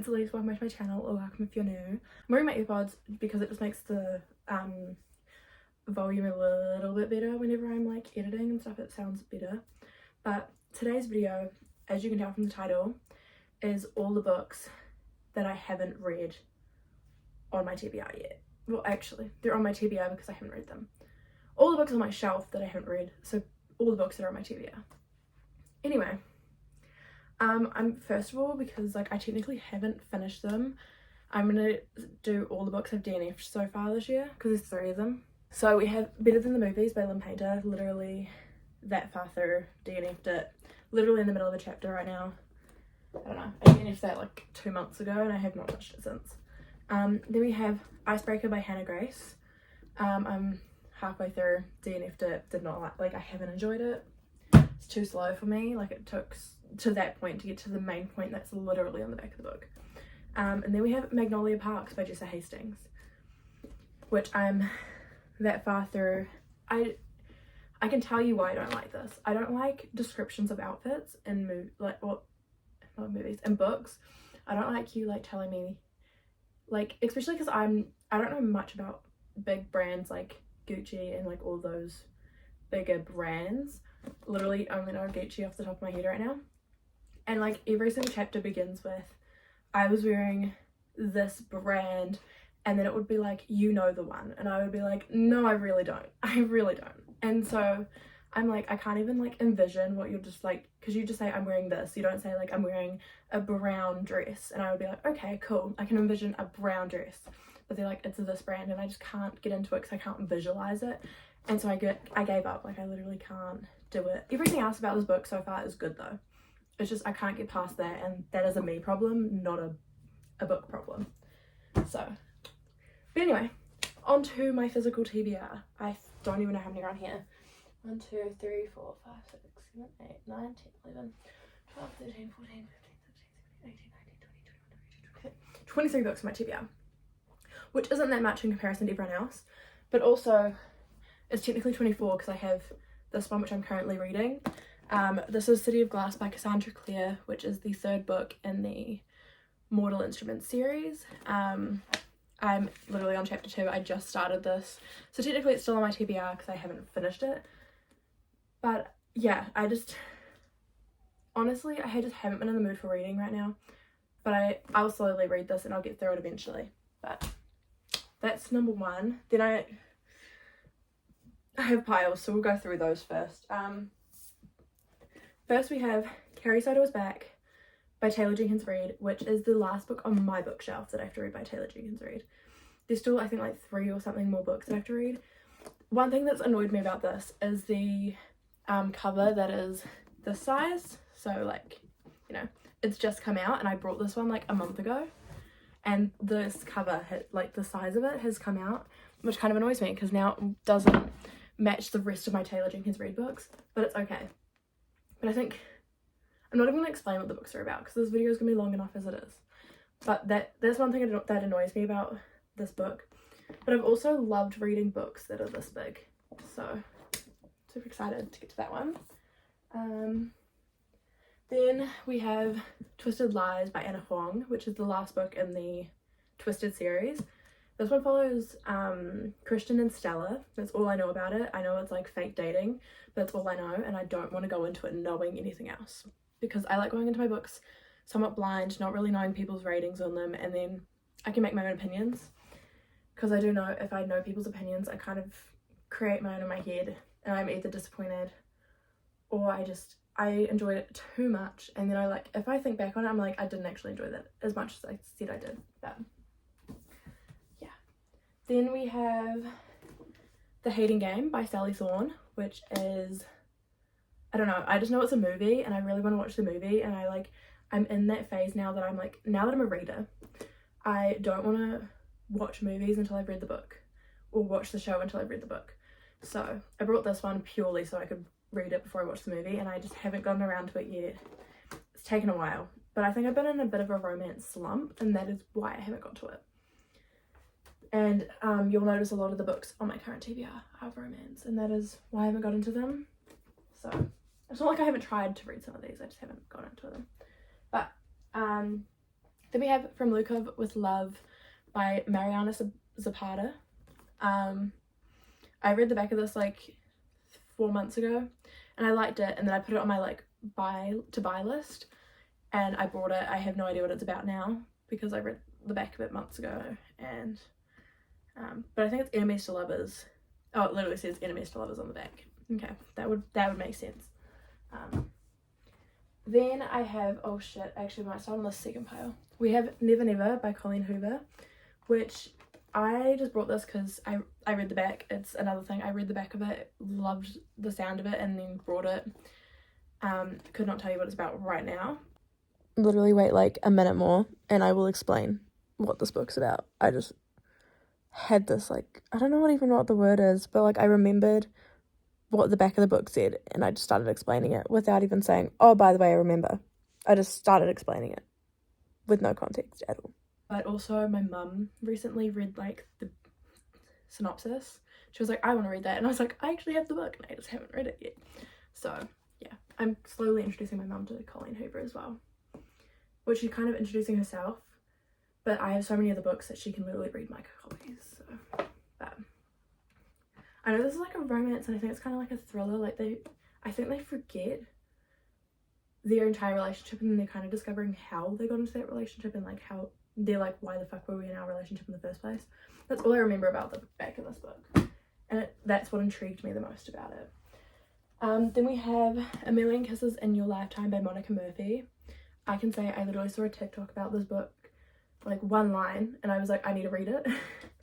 it's Elise, welcome back to my channel, or welcome if you're new. I'm wearing my earpods because it just makes the volume a little bit better whenever I'm like editing and stuff. It sounds better. But today's video, as you can tell from the title, is all the books that I haven't read on my TBR yet. Well, actually, they're on my TBR because I haven't read them. All the books on my shelf that I haven't read, so all the books that are on my TBR. Anyway, I'm first of all, because like I technically haven't finished them, I'm gonna do all the books I've DNF'd so far this year because there's 3 of them. So we have Better Than the Movies by Lynn Painter, literally that far through, DNF'd it, literally in the middle of a chapter right now. I don't know, I DNF'd that like 2 months ago and I have not touched it since. Then we have Icebreaker by Hannah Grace. I'm halfway through, DNF'd it, did not like I haven't enjoyed it. It's too slow for me, like it took to that point to get to the main point that's literally on the back of the book. And then we have Magnolia Parks by Jessa Hastings, which I'm that far through. I can tell you why I don't like this. I don't like descriptions of outfits in movies and books. I don't like you like telling me, like, especially because I don't know much about big brands like Gucci and like all those bigger brands. Literally only know Gucci off the top of my head right now. And like every single chapter begins with, I was wearing this brand, and then it would be like, you know the one, and I would be like, no, I really don't. And so I'm like, I can't even like envision what you're just like, because you just say I'm wearing this, you don't say like I'm wearing a brown dress, and I would be like, okay, cool, I can envision a brown dress, but they're like, it's this brand, and I just can't get into it because I can't visualize it. And so I gave up, like I literally can't do it. Everything else about this book so far is good though. It's just I can't get past that, and that is a me problem, not a book problem. So, but anyway, on to my physical TBR. I don't even know how many are on here. 1, 2, 3, 4, 5, 6, 7, 8, 9, 10, 11, 12, 13, 14, 15, 16, 17, 18, 19, 20, 23 books on my TBR, which isn't that much in comparison to everyone else, but also it's technically 24 because I have this one which I'm currently reading. This is City of Glass by Cassandra Clare, which is the 3rd book in the Mortal Instruments series. I'm literally on chapter 2. I just started this, so technically it's still on my TBR because I haven't finished it. But yeah, honestly I just haven't been in the mood for reading right now, but I'll slowly read this and I'll get through it eventually. But that's number 1. Then I have piles, so we'll go through those first. First we have Carrie Soto Is Back by Taylor Jenkins Reid, which is the last book on my bookshelf that I have to read by Taylor Jenkins Reid. There's still, I think, like 3 or something more books that I have to read. One thing that's annoyed me about this is the cover that is this size. So like, you know, it's just come out and I brought this one like a month ago, and this cover, like the size of it has come out, which kind of annoys me because now it doesn't match the rest of my Taylor Jenkins Reid books, but it's okay. But I think I'm not even going to explain what the books are about because this video is going to be long enough as it is. But that's one thing that annoys me about this book. But I've also loved reading books that are this big, so super excited to get to that one. Then we have Twisted Lies by Anna Huang, which is the last book in the Twisted series. This one follows Christian and Stella. That's all I know about it. I know it's like fake dating, but that's all I know, and I don't want to go into it knowing anything else because I like going into my books somewhat blind, not really knowing people's ratings on them, and then I can make my own opinions because I do know if I know people's opinions, I kind of create my own in my head, and I'm either disappointed or I enjoyed it too much, and then if I think back on it, I'm like, I didn't actually enjoy that as much as I said I did. But yeah. Then we have The Hating Game by Sally Thorne, which is, I don't know, I just know it's a movie and I really want to watch the movie, and I'm in that phase now that I'm like, now that I'm a reader, I don't want to watch movies until I've read the book, or watch the show until I've read the book. So I brought this one purely so I could read it before I watch the movie, and I just haven't gotten around to it yet. It's taken a while, but I think I've been in a bit of a romance slump, and that is why I haven't got to it. And you'll notice a lot of the books on my current TBR have romance, and that is why I haven't got into them. So it's not like I haven't tried to read some of these, I just haven't got into them. But Then we have From Lukov with Love by Mariana Zapata. I read the back of this like 4 months ago and I liked it, and then I put it on my like buy list and I bought it. I have no idea what it's about now because I read the back of it months ago, and but I think it's enemies to lovers. Oh, it literally says enemies to lovers on the back. Okay, that would make sense. Then I have, oh shit, actually we might start on the second pile. We have Never Never by Colleen Hoover, which I just brought this because I read the back. It's another thing. I read the back of it, loved the sound of it, and then brought it. Could not tell you what it's about right now. Literally wait like a minute more and I will explain what this book's about. I just had this like, I don't know even what the word is, but like I remembered what the back of the book said and I just started explaining it without even saying, oh, by the way, I remember. I just started explaining it with no context at all. But also my mum recently read like the synopsis. She was like, I want to read that, and I was like, I actually have the book and I just haven't read it yet. So yeah, I'm slowly introducing my mum to Colleen Hoover as well, which she's kind of introducing herself, but I have so many other books that she can literally read my copies. So, but I know this is like a romance, and I think it's kind of like a thriller. Like I think they forget their entire relationship, and then they're kind of discovering how they got into that relationship, and like how they're like, why the fuck were we in our relationship in the first place? That's all I remember about the back of this book, and that's what intrigued me the most about it. Then we have A Million Kisses in Your Lifetime by Monica Murphy. I can say I literally saw a TikTok about this book, like one line, and I was like, I need to read it,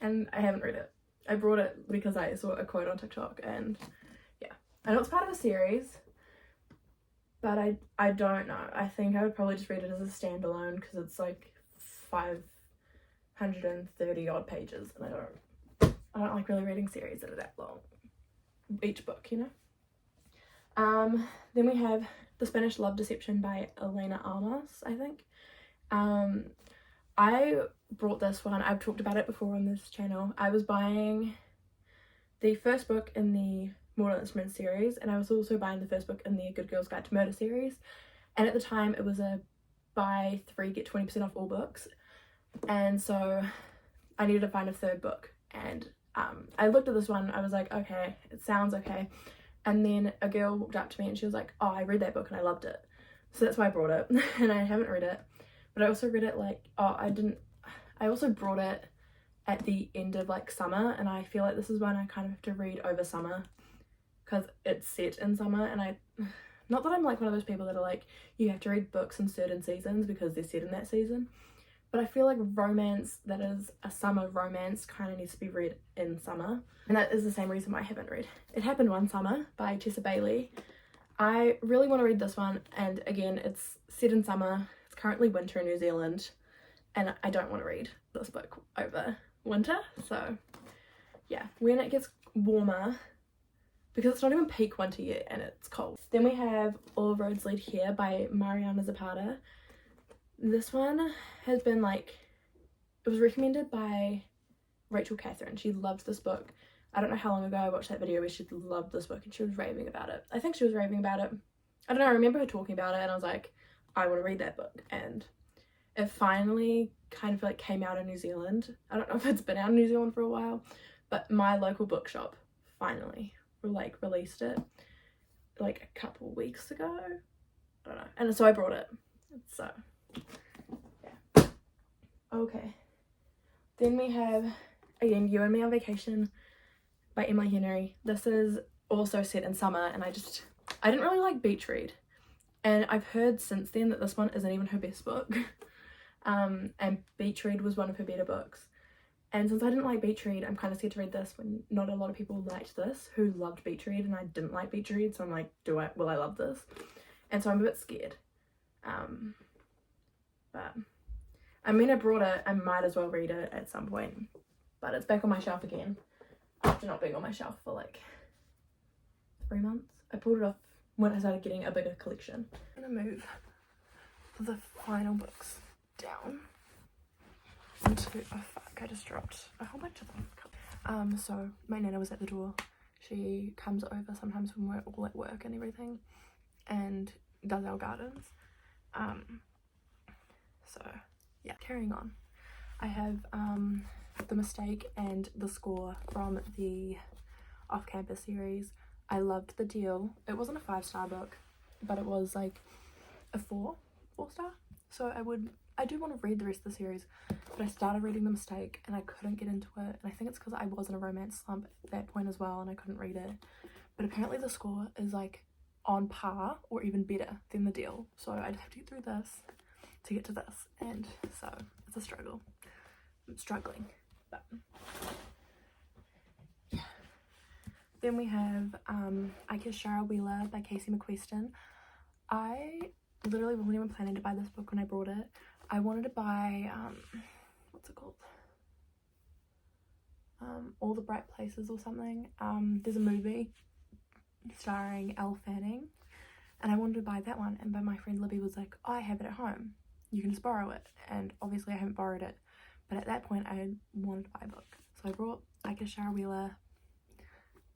and I haven't read it. I brought it because I saw a quote on TikTok, and yeah, I know it's part of a series, but I don't know. I think I would probably just read it as a standalone because it's like 530 odd pages, and I don't like really reading series that are that long, each book, you know. Then we have The Spanish Love Deception by Elena Almas, I think. I brought this one. I've talked about it before on this channel. I was buying the first book in the Mortal Instruments series, and I was also buying the first book in the Good Girls Guide to Murder series, and at the time it was a buy 3 get 20% off all books, and so I needed to find a third book, and I looked at this one. I was like, okay, it sounds okay. And then a girl walked up to me and she was like, oh, I read that book and I loved it. So that's why I brought it. And I haven't read it. But I also read it like, I also brought it at the end of like summer. And I feel like this is one I kind of have to read over summer because it's set in summer. And not that I'm like one of those people that are like, you have to read books in certain seasons because they're set in that season. But I feel like romance that is a summer romance kind of needs to be read in summer. And that is the same reason why I haven't read It Happened One Summer by Tessa Bailey. I really want to read this one, and again, it's set in summer. It's currently winter in New Zealand, and I don't want to read this book over winter. So yeah, when it gets warmer, because it's not even peak winter yet and it's cold. Then we have All Roads Lead Here by Mariana Zapata. This one has been like, it was recommended by Rachel Catherine. She loved this book. I don't know how long ago I watched that video where she loved this book and she was raving about it. I think she was raving about it. I don't know, I remember her talking about it and I was like, I want to read that book. And it finally kind of like came out in New Zealand. I don't know if it's been out in New Zealand for a while, but my local bookshop finally released it like a couple weeks ago. I don't know. And so I brought it. So yeah. Okay. Then we have, again, You and Me on Vacation by Emily Henry. This is also set in summer, and I didn't really like Beach Read. And I've heard since then that this one isn't even her best book. And Beach Read was one of her better books. And since I didn't like Beach Read, I'm kind of scared to read this when not a lot of people liked this who loved Beach Read, and I didn't like Beach Read, so I'm like, will I love this? And so I'm a bit scared. But I mean, I brought it, I might as well read it at some point, but it's back on my shelf again after not being on my shelf for like 3 months. I pulled it off when I started getting a bigger collection. I'm gonna move the final books down into, oh fuck, I just dropped a whole bunch of them. So my nana was at the door. She comes over sometimes when we're all at work and everything and does our gardens. So yeah, carrying on. I have The Mistake and The Score from the Off-Campus series. I loved The Deal. It wasn't a 5-star book, but it was like a 4-star. So I do want to read the rest of the series, but I started reading The Mistake and I couldn't get into it. And I think it's because I was in a romance slump at that point as well and I couldn't read it. But apparently The Score is like on par or even better than The Deal. So I'd have to get through this to get to this. And so it's a struggle. I'm struggling. But yeah. Then we have I Kiss Shara Wheeler by Casey McQuiston. I literally wasn't even planning to buy this book when I brought it. I wanted to buy, what's it called? All the Bright Places or something. There's a movie starring Elle Fanning, and I wanted to buy that one, and but my friend Libby was like, oh, I have it at home. You can just borrow it. And obviously I haven't borrowed it, but at that point I wanted to buy a book. So I brought I Kiss Shara Wheeler,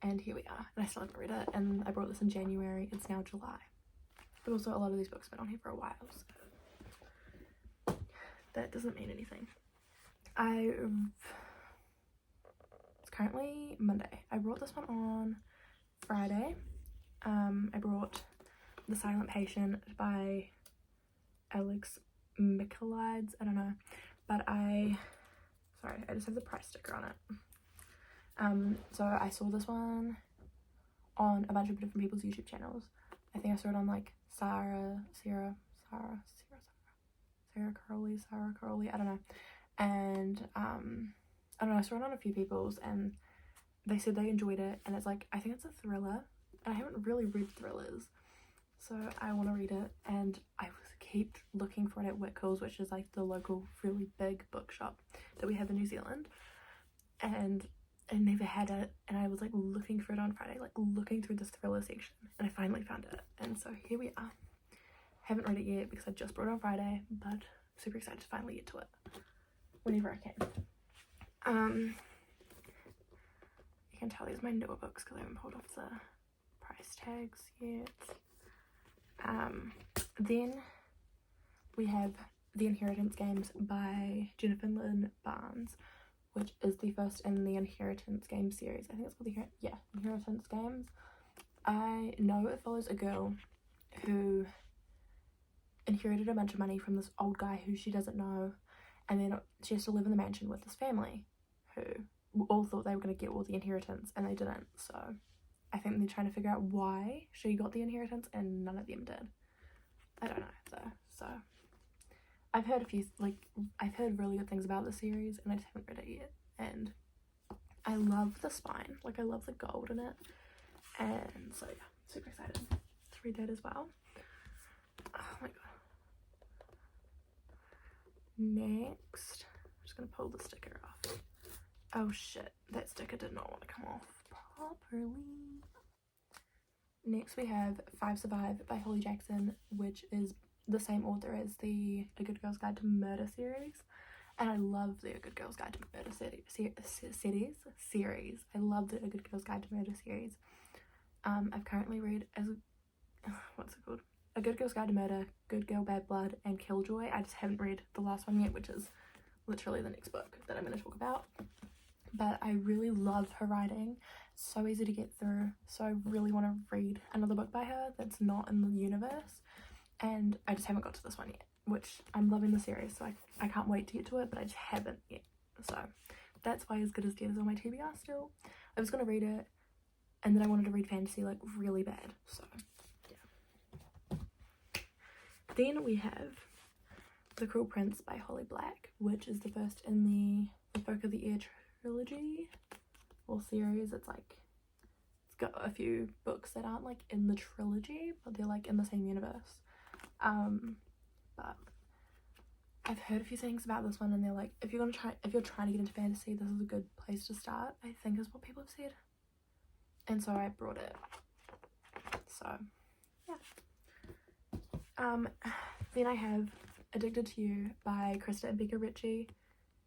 and here we are. And I still haven't read it, and I brought this in January. It's now July. But also a lot of these books have been on here for a while, so that doesn't mean anything. It's currently Monday. I brought this one on Friday. I brought The Silent Patient by Alex Michaelides. I don't know, but sorry, I just have the price sticker on it. So I saw this one on a bunch of different people's YouTube channels. I think I saw it on like Sarah Caroli, I don't know. And I don't know, I saw it on a few people's and they said they enjoyed it, and it's like, I think it's a thriller, and I haven't really read thrillers, so I want to read it. And I keep looking for it at Whitcoulls, which is like the local really big bookshop that we have in New Zealand, and I never had it, and I was like looking for it on Friday, like looking through this thriller section, and I finally found it, and so here we are. Haven't read it yet because I just brought it on Friday, but super excited to finally get to it whenever I can. You can tell these are my newer books because I haven't pulled off the price tags yet. Then we have The Inheritance Games by Jennifer Lynn Barnes, which is the first in the Inheritance Games series. I think it's called Inheritance Games. I know it follows a girl who inherited a bunch of money from this old guy who she doesn't know, and then she has to live in the mansion with this family who all thought they were going to get all the inheritance and they didn't. So I think they're trying to figure out why she got the inheritance and none of them did. I don't know though. So I've heard really good things about the series and I just haven't read it yet. And I love the spine, like I love the gold in it, and so yeah, super excited to read that as well. Oh my god. Next, I'm just gonna pull the sticker off. Oh shit, that sticker did not want to come off properly. Next we have 5 Survive by Holly Jackson, which is the same author as the A Good Girl's Guide to Murder series. And I love the A Good Girl's Guide to Murder series. I love the A Good Girl's Guide to Murder series. I've currently read what's it called? A Good Girl's Guide to Murder, Good Girl, Bad Blood, and Killjoy. I just haven't read the last one yet, which is literally the next book that I'm going to talk about. But I really love her writing. So easy to get through. So I really want to read another book by her that's not in the universe. And I just haven't got to this one yet, which I'm loving the series. So I can't wait to get to it, but I just haven't yet. So that's why As Good as Dead is on my TBR still. I was going to read it, and then I wanted to read fantasy like really bad. So yeah. Then we have The Cruel Prince by Holly Black, which is the first in the Folk of the Air trilogy or series. It's got a few books that aren't like in the trilogy, but they're like in the same universe. But I've heard a few things about this one, and they're like, if you're trying to get into fantasy, this is a good place to start, I think is what people have said. And so I brought it. So yeah. Then I have Addicted to You by Krista and Becca Ritchie,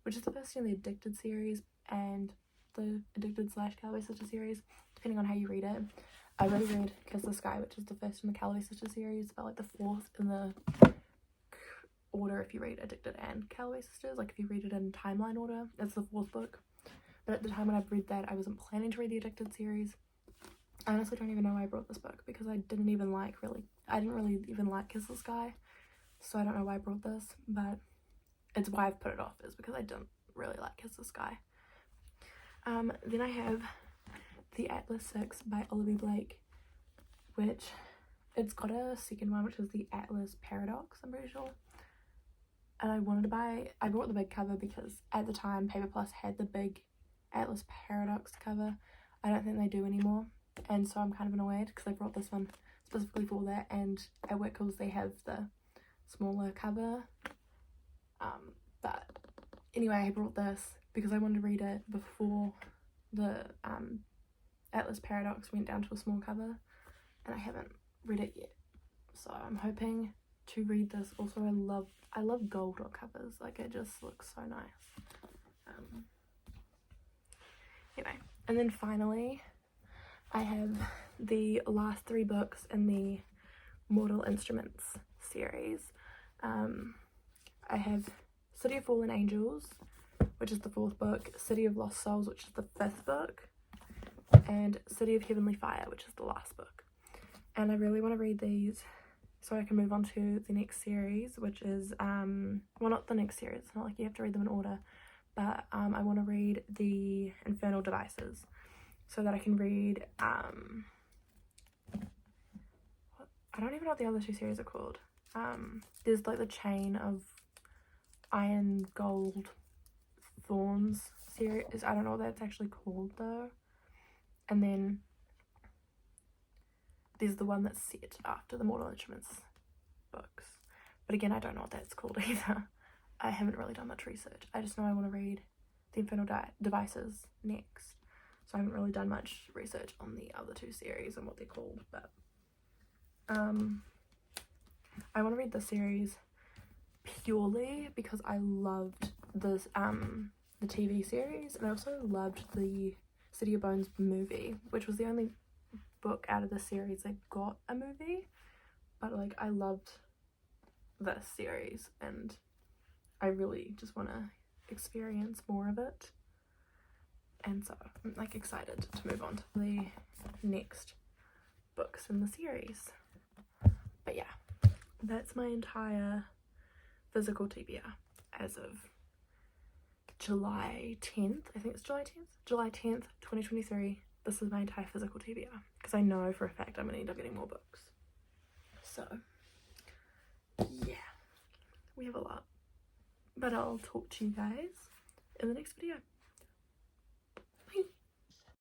which is the first in the Addicted series and the Addicted / Callaway Sister series, depending on how you read it. I already read Kiss the Sky, which is the first in the Callaway Sister series, but like the fourth in the order if you read Addicted and Calloway Sisters, like if you read it in timeline order. It's the 4th book, but at the time when I read that, I wasn't planning to read the Addicted series. I honestly don't even know why I brought this book, because I didn't really even like Kiss the Sky, so I don't know why I brought this, but it's why I've put it off, is because I didn't really like Kiss the Sky. Then I have The Atlas 6 by Olivia Blake, which it's got a second one, which is The Atlas Paradox, I'm pretty sure. And I bought the big cover because at the time Paper Plus had the big Atlas Paradox cover. I don't think they do anymore, and so I'm kind of annoyed because I brought this one specifically for that, and at Wickles they have the smaller cover. But anyway, I brought this because I wanted to read it before the Atlas Paradox went down to a small cover, and I haven't read it yet, so I'm hoping to read this. Also, I love gold on covers, like it just looks so nice. Anyway, and then finally I have the last 3 books in the Mortal Instruments series. I have City of Fallen Angels, which is the 4th book, City of Lost Souls, which is the 5th book, and City of Heavenly Fire, which is the last book. And I really want to read these so I can move on to the next series, which is, well, not the next series, it's not like you have to read them in order, but I want to read the Infernal Devices so that I can read, I don't even know what the other 2 series are called. There's like the Chain of Iron Gold Thorns series, I don't know what that's actually called though, and then there's the one that's set after the Mortal Instruments books, but again I don't know what that's called either. I haven't really done much research. I just know I want to read the Infernal Devices next, so I haven't really done much research on the other 2 series and what they're called, but I want to read the series purely because I loved this the TV series, and I also loved the City of Bones movie, which was the only book out of the series that got a movie, but like I loved this series and I really just want to experience more of it, and so I'm like excited to move on to the next books in the series. But yeah, that's my entire physical TBR as of July 10th. I think it's July 10th 2023. This is my entire physical TBR because I know for a fact I'm gonna end up getting more books. So yeah, we have a lot, but I'll talk to you guys in the next video.